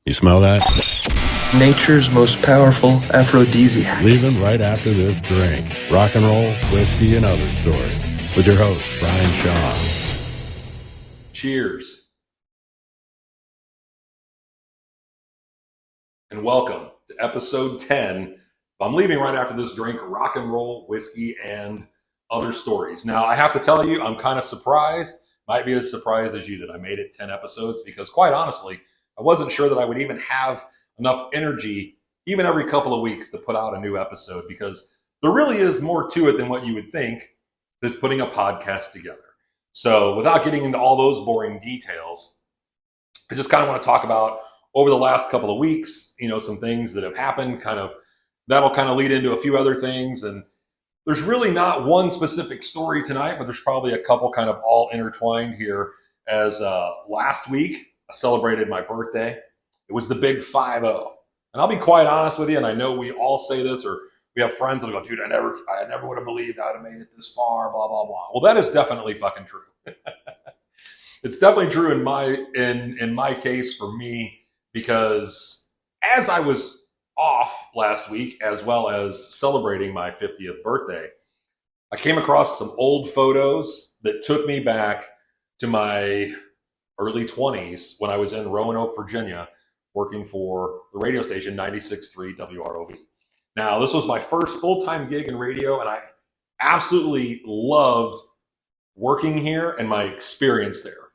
You smell that? Nature's most powerful aphrodisiac. Leaving right after this drink. Rock and roll, whiskey, and other stories. With your host, Brian Shaw. Cheers. And welcome to episode 10. I'm leaving right after this drink, rock and roll, whiskey, and other stories. Now, I have to tell you, I'm kind of surprised. Might be as surprised as you that I made it 10 episodes because quite honestly, I wasn't sure that I would even have enough energy, even every couple of weeks, to put out a new episode because there really is more to it than what you would think that's putting a podcast together. So without getting into all those boring details, I just kind of want to talk about over the last couple of weeks, some things that have happened, that'll kind of lead into a few other things. And there's really not one specific story tonight, but there's probably a couple kind of all intertwined here as last week I celebrated my birthday. It was the big 5-0. And I'll be quite honest with you, and I know we all say this, or we have friends that go, dude, I never would have believed I would have made it this far, blah, blah, blah. Well, that is definitely fucking true. It's definitely true in my case for me, because as I was off last week, as well as celebrating my 50th birthday, I came across some old photos that took me back to my early 20s when I was in Roanoke, Virginia, working for the radio station 96.3 WROV. Now, this was my first full-time gig in radio, and I absolutely loved working here and my experience there.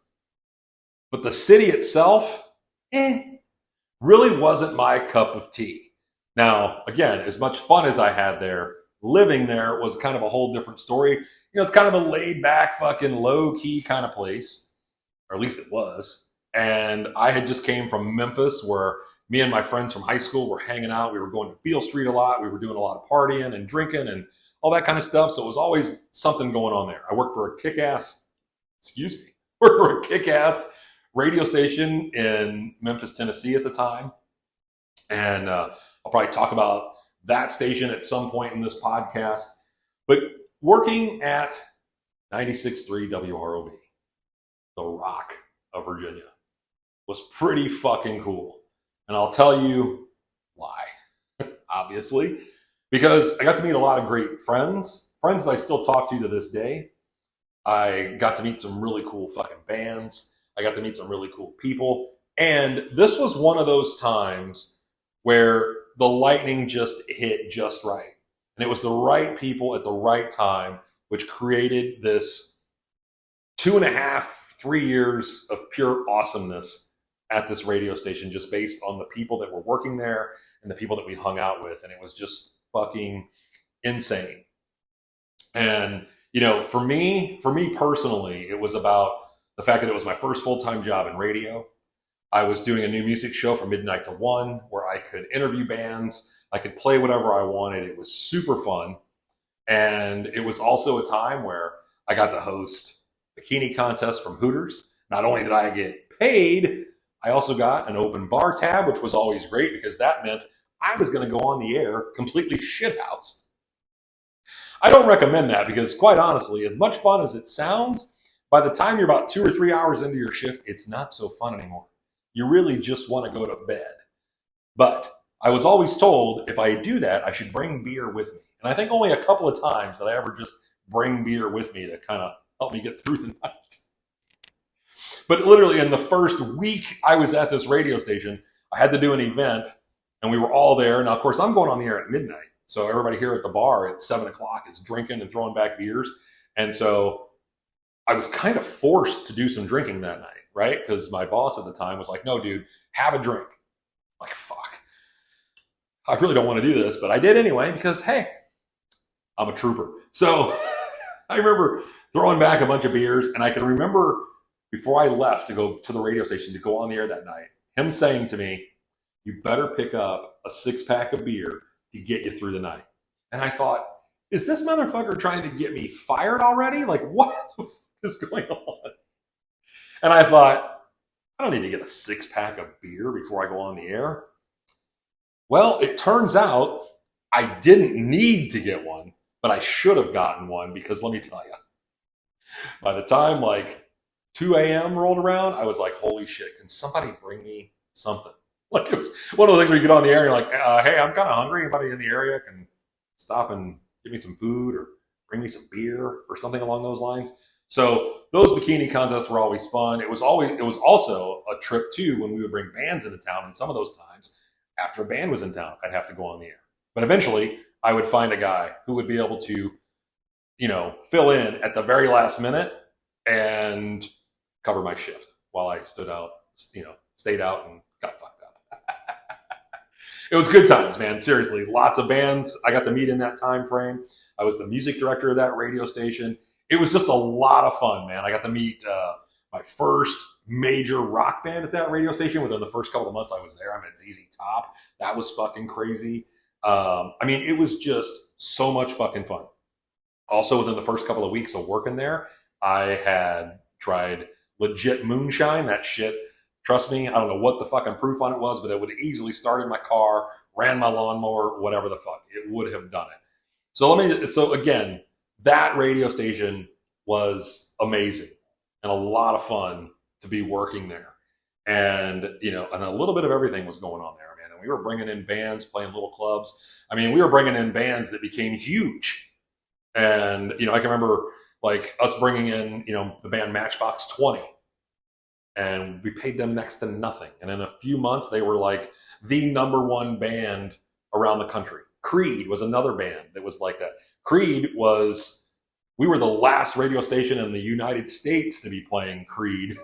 But the city itself, really wasn't my cup of tea. Now, again, as much fun as I had there, living there was kind of a whole different story. It's kind of a laid-back, fucking low-key kind of place, or at least it was. And I had just came from Memphis, where me and my friends from high school were hanging out. We were going to Beale Street a lot. We were doing a lot of partying and drinking and all that kind of stuff. So it was always something going on there. I worked for a kick-ass radio station in Memphis, Tennessee at the time. And I'll probably talk about that station at some point in this podcast. But working at 96.3 WROV, the Rock of Virginia, was pretty fucking cool. And I'll tell you why. Obviously, because I got to meet a lot of great friends that I still talk to this day. I got to meet some really cool fucking bands. I got to meet some really cool people. And this was one of those times where the lightning just hit just right. And it was the right people at the right time, which created this 2.5-3 years of pure awesomeness at this radio station, just based on the people that were working there and the people that we hung out with. And it was just fucking insane. And, for me personally, it was about the fact that it was my first full-time job in radio. I was doing a new music show from midnight to 1 where I could interview bands. I could play whatever I wanted. It was super fun. And it was also a time where I got to host bikini contest from Hooters. Not only did I get paid, I also got an open bar tab, which was always great because that meant I was going to go on the air completely shithoused. I don't recommend that because, quite honestly, as much fun as it sounds, by the time you're about 2 or 3 hours into your shift, it's not so fun anymore. You really just want to go to bed. But I was always told if I do that, I should bring beer with me. And I think only a couple of times did I ever just bring beer with me to kind of help me get through the night. But literally in the first week I was at this radio station, I had to do an event and we were all there. Now, of course, I'm going on the air at midnight. So everybody here at the bar at 7 o'clock is drinking and throwing back beers. And so I was kind of forced to do some drinking that night, right? Because my boss at the time was like, no, dude, have a drink. I'm like, fuck. I really don't want to do this, but I did anyway because, hey, I'm a trooper. So I remember throwing back a bunch of beers, and I can remember before I left to go to the radio station to go on the air that night, him saying to me, you better pick up a 6-pack of beer to get you through the night. And I thought, is this motherfucker trying to get me fired already? Like, what the fuck is going on? And I thought, I don't need to get a 6-pack of beer before I go on the air. Well, it turns out I didn't need to get one, but I should have gotten one because let me tell you, by the time like 2 a.m. rolled around, I was like, holy shit, can somebody bring me something? Like, it was one of those things where you get on the air and you're like, hey, I'm kind of hungry. Anybody in the area can stop and give me some food or bring me some beer or something along those lines. So those bikini contests were always fun. It was also a trip too when we would bring bands into town. And some of those times, after a band was in town, I'd have to go on the air. But eventually, I would find a guy who would be able to, fill in at the very last minute and cover my shift while I stayed out and got fucked up. It was good times, man. Seriously, lots of bands I got to meet in that time frame. I was the music director of that radio station. It was just a lot of fun, man. I got to meet my first major rock band at that radio station within the first couple of months I was there. I met ZZ Top. That was fucking crazy. It was just so much fucking fun. Also, within the first couple of weeks of working there, I had tried legit moonshine. That shit, trust me, I don't know what the fucking proof on it was, but it would have easily started my car, ran my lawnmower, whatever the fuck. It would have done it. So again, that radio station was amazing and a lot of fun to be working there. And, and a little bit of everything was going on there, man. And we were bringing in bands, playing little clubs. We were bringing in bands that became huge. And, I can remember like us bringing in, the band Matchbox 20, and we paid them next to nothing. And in a few months, they were like the #1 band around the country. Creed was another band that was like that. We were the last radio station in the United States to be playing Creed.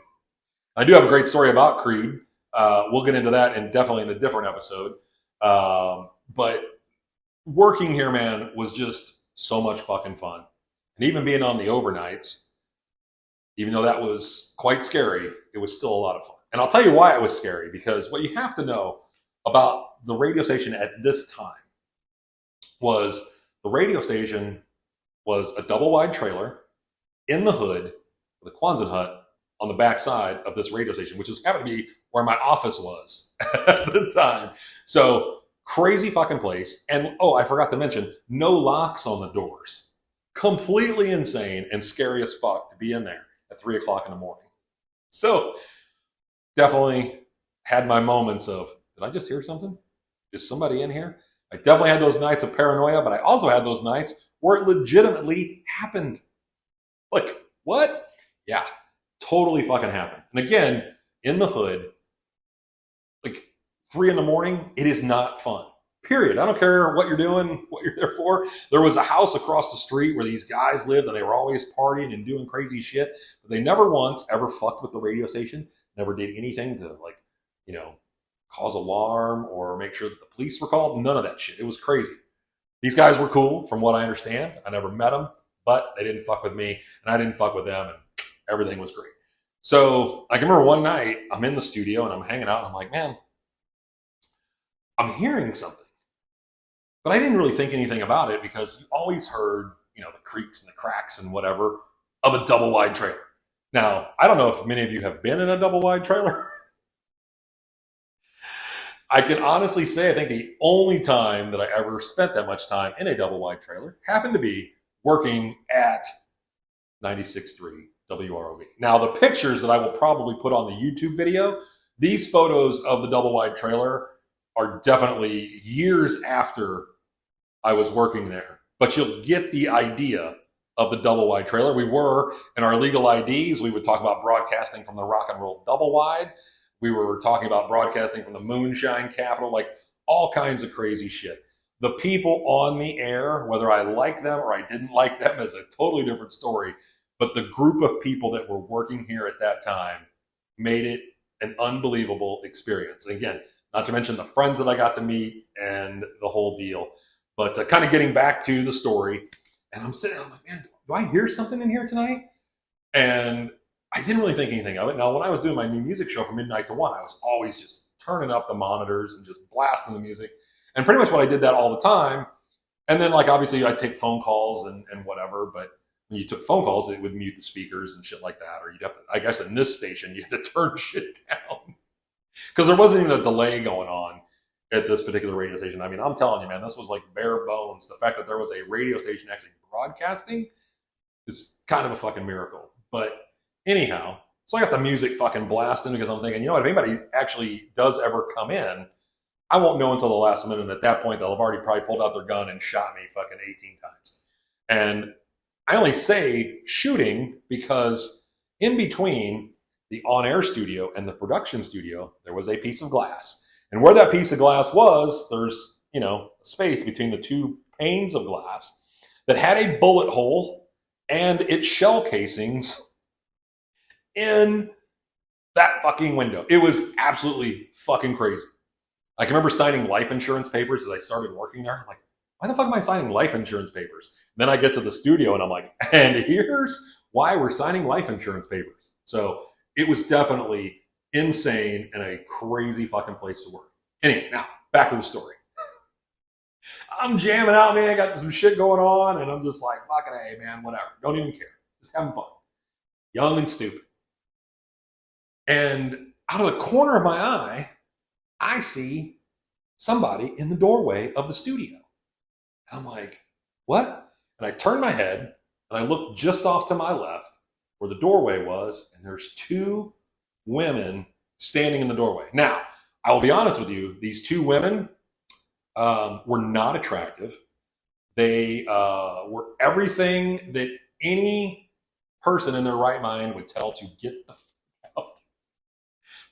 I do have a great story about Creed. We'll get into that definitely in a different episode. But working here, man, was just so much fucking fun. And even being on the overnights, even though that was quite scary, it was still a lot of fun. And I'll tell you why it was scary, because what you have to know about the radio station at this time was the radio station was a double-wide trailer in the hood with a Quonset hut on the back side of this radio station, which happened to be where my office was at the time. So crazy fucking place. And I forgot to mention, no locks on the doors. Completely insane and scary as fuck to be in there at 3 o'clock in the morning. So definitely had my moments of, did I just hear something? Is somebody in here? I definitely had those nights of paranoia, but I also had those nights where it legitimately happened. Like, what? Yeah, totally fucking happened. And again, in the hood, like 3 in the morning, it is not fun. Period. I don't care what you're doing, what you're there for. There was a house across the street where these guys lived, and they were always partying and doing crazy shit. But they never once ever fucked with the radio station. Never did anything to cause alarm or make sure that the police were called. None of that shit. It was crazy. These guys were cool, from what I understand. I never met them, but they didn't fuck with me, and I didn't fuck with them, and everything was great. So I can remember one night I'm in the studio and I'm hanging out, and I'm like, man, I'm hearing something. But I didn't really think anything about it, because you always heard, the creaks and the cracks and whatever of a double-wide trailer. Now, I don't know if many of you have been in a double-wide trailer. I can honestly say I think the only time that I ever spent that much time in a double-wide trailer happened to be working at 96.3 WROV. Now, the pictures that I will probably put on the YouTube video, these photos of the double-wide trailer are definitely years after I was working there. But you'll get the idea of the double-wide trailer. We were, in our legal IDs, we would talk about broadcasting from the rock and roll double-wide. We were talking about broadcasting from the moonshine capital, like all kinds of crazy shit. The people on the air, whether I liked them or I didn't like them, is a totally different story. But the group of people that were working here at that time made it an unbelievable experience. And again, not to mention the friends that I got to meet and the whole deal. But kind of getting back to the story, and I'm like, man, do I hear something in here tonight? And I didn't really think anything of it. Now, when I was doing my new music show from midnight to 1, I was always just turning up the monitors and just blasting the music. And pretty much what I did that all the time. And then, obviously, I'd take phone calls and whatever. But when you took phone calls, it would mute the speakers and shit like that. Or you'd have to, I guess in this station, you had to turn shit down. Because there wasn't even a delay going on at this particular radio station. I'm telling you, man, this was like bare bones. The fact that there was a radio station actually broadcasting is kind of a fucking miracle. But anyhow, So I got the music fucking blasting because I'm thinking, you know what, if anybody actually does ever come in, I won't know until the last minute. And at that point, they'll have already probably pulled out their gun and shot me fucking 18 times. And I only say shooting because in between the on-air studio and the production studio, there was a piece of glass. And where that piece of glass was, there's, you know, space between the two panes of glass that had a bullet hole and its shell casings in that fucking window. It was absolutely fucking crazy. I can remember signing life insurance papers as I started working there. I'm like, why the fuck am I signing life insurance papers? Then I get to the studio and I'm like, and here's why we're signing life insurance papers. So it was definitely insane and a crazy fucking place to work. Anyway, now back to the story. I'm jamming out, man. I got some shit going on, and I'm just like, fucking A, man, whatever. Don't even care. Just having fun. Young and stupid. And out of the corner of my eye, I see somebody in the doorway of the studio. And I'm like, what? And I turn my head, and I look just off to my left where the doorway was, and there's two women standing in the doorway. Now, I will be honest with you. These two women were not attractive. They were everything that any person in their right mind would tell to get the fuck out.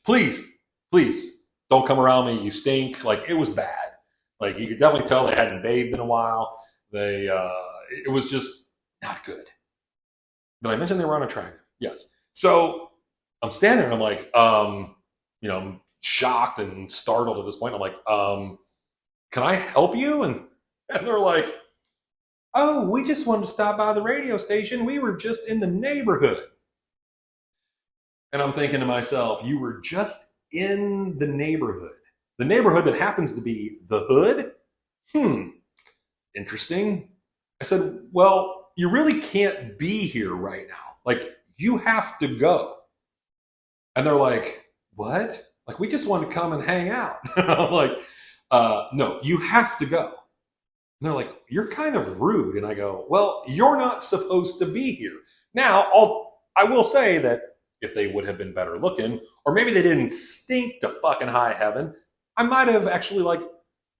Please, please don't come around me. You stink. Like, it was bad. Like, you could definitely tell they hadn't bathed in a while. It was just not good. Did I mention they were unattractive? Yes. So I'm standing there and I'm like, you know, I'm shocked and startled at this point. I'm like, can I help you? And they're like, oh, we just wanted to stop by the radio station. We were just in the neighborhood. And I'm thinking to myself, you were just in the neighborhood. The neighborhood that happens to be the hood? Interesting. I said, well, you really can't be here right now. Like, you have to go. And they're like, what? Like, we just want to come and hang out. I'm like, no, you have to go. And they're like, you're kind of rude. And I go, well, you're not supposed to be here. Now, I will say that if they would have been better looking, or maybe they didn't stink to fucking high heaven, I might have actually like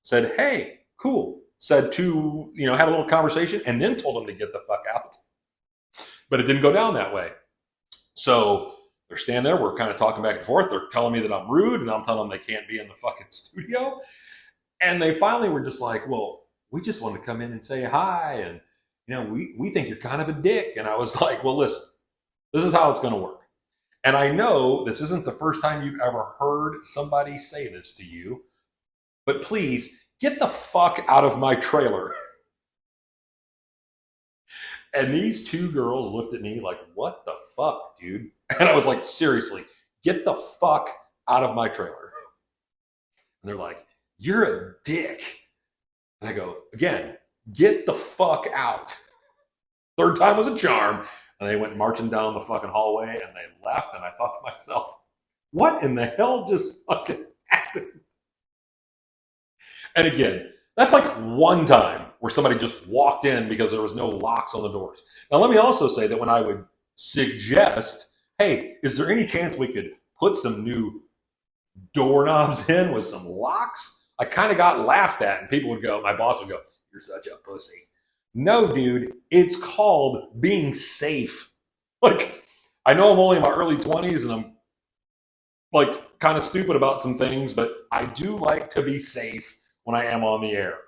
said, hey, cool. Said to, you know, had a little conversation and then told them to get the fuck out. But it didn't go down that way. So they're standing there. We're kind of talking back and forth. They're telling me that I'm rude and I'm telling them they can't be in the fucking studio. And they finally were just like, well, we just wanted to come in and say hi. And, you know, we think you're kind of a dick. And I was like, well, listen, this is how it's going to work. And I know this isn't the first time you've ever heard somebody say this to you, but please get the fuck out of my trailer. And these two girls looked at me like, what the fuck, dude? And I was like, seriously, get the fuck out of my trailer. And they're like, you're a dick. And I go, again, get the fuck out. Third time was a charm. And they went marching down the fucking hallway and they left. And I thought to myself, what in the hell just fucking happened? And again, that's like one time where somebody just walked in because there was no locks on the doors. Now, let me also say that when I would suggest, hey, is there any chance we could put some new doorknobs in with some locks? I kind of got laughed at, and people would go, my boss would go, you're such a pussy. No, dude, it's called being safe. Like, I know I'm only in my early 20s and I'm like kind of stupid about some things, but I do like to be safe when I am on the air.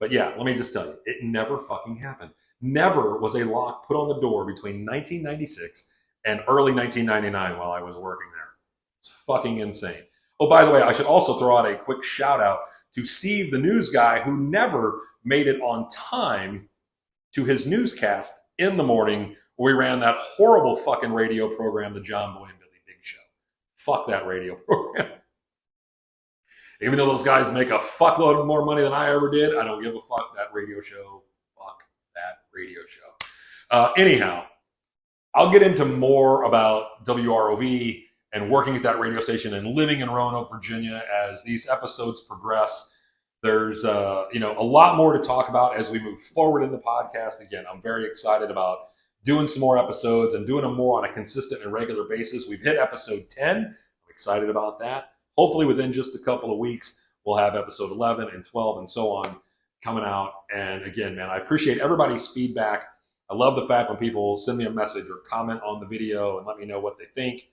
But yeah, let me just tell you, it never fucking happened. Never was a lock put on the door between 1996 and early 1999 while I was working there. It's fucking insane. Oh, by the way, I should also throw out a quick shout out to Steve, the news guy, who never made it on time to his newscast in the morning where we ran that horrible fucking radio program, the John Boy and Billy Big Show. Fuck that radio program. Even though those guys make a fuckload more money than I ever did, I don't give a fuck. That radio show. Fuck that radio show. Anyhow, I'll get into more about WROV and working at that radio station and living in Roanoke, Virginia as these episodes progress. There's a lot more to talk about as we move forward in the podcast. Again, I'm very excited about doing some more episodes and doing them more on a consistent and regular basis. We've hit episode 10. I'm excited about that. Hopefully within just a couple of weeks, we'll have episode 11 and 12 and so on coming out. And again, man, I appreciate everybody's feedback. I love the fact when people send me a message or comment on the video and let me know what they think.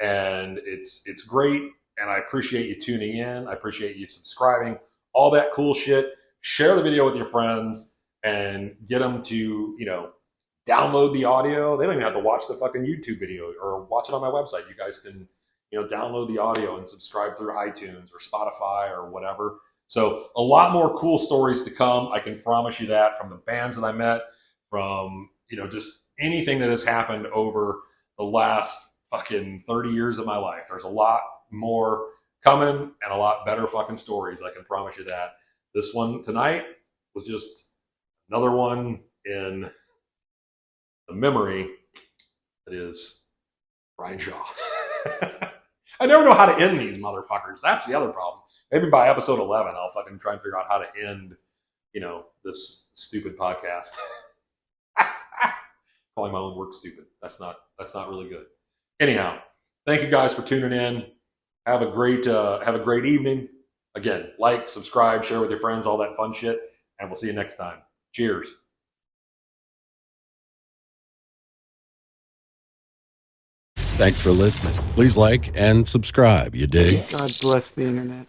And it's great. And I appreciate you tuning in. I appreciate you subscribing, all that cool shit. Share the video with your friends and get them to, download the audio. They don't even have to watch the fucking YouTube video or watch it on my website. You guys can, download the audio and subscribe through iTunes or Spotify or whatever. So a lot more cool stories to come. I can promise you that, from the bands that I met, from, just anything that has happened over the last fucking 30 years of my life. There's a lot more coming and a lot better fucking stories. I can promise you that. This one tonight was just another one in the memory that is Brian Shaw. I never know how to end these motherfuckers. That's the other problem. Maybe by episode 11, I'll fucking try and figure out how to end, this stupid podcast. Calling my own work stupid. That's not really good. Anyhow, thank you guys for tuning in. Have a great evening. Again, like, subscribe, share with your friends, all that fun shit, and we'll see you next time. Cheers. Thanks for listening. Please like and subscribe. You dig? God bless the internet.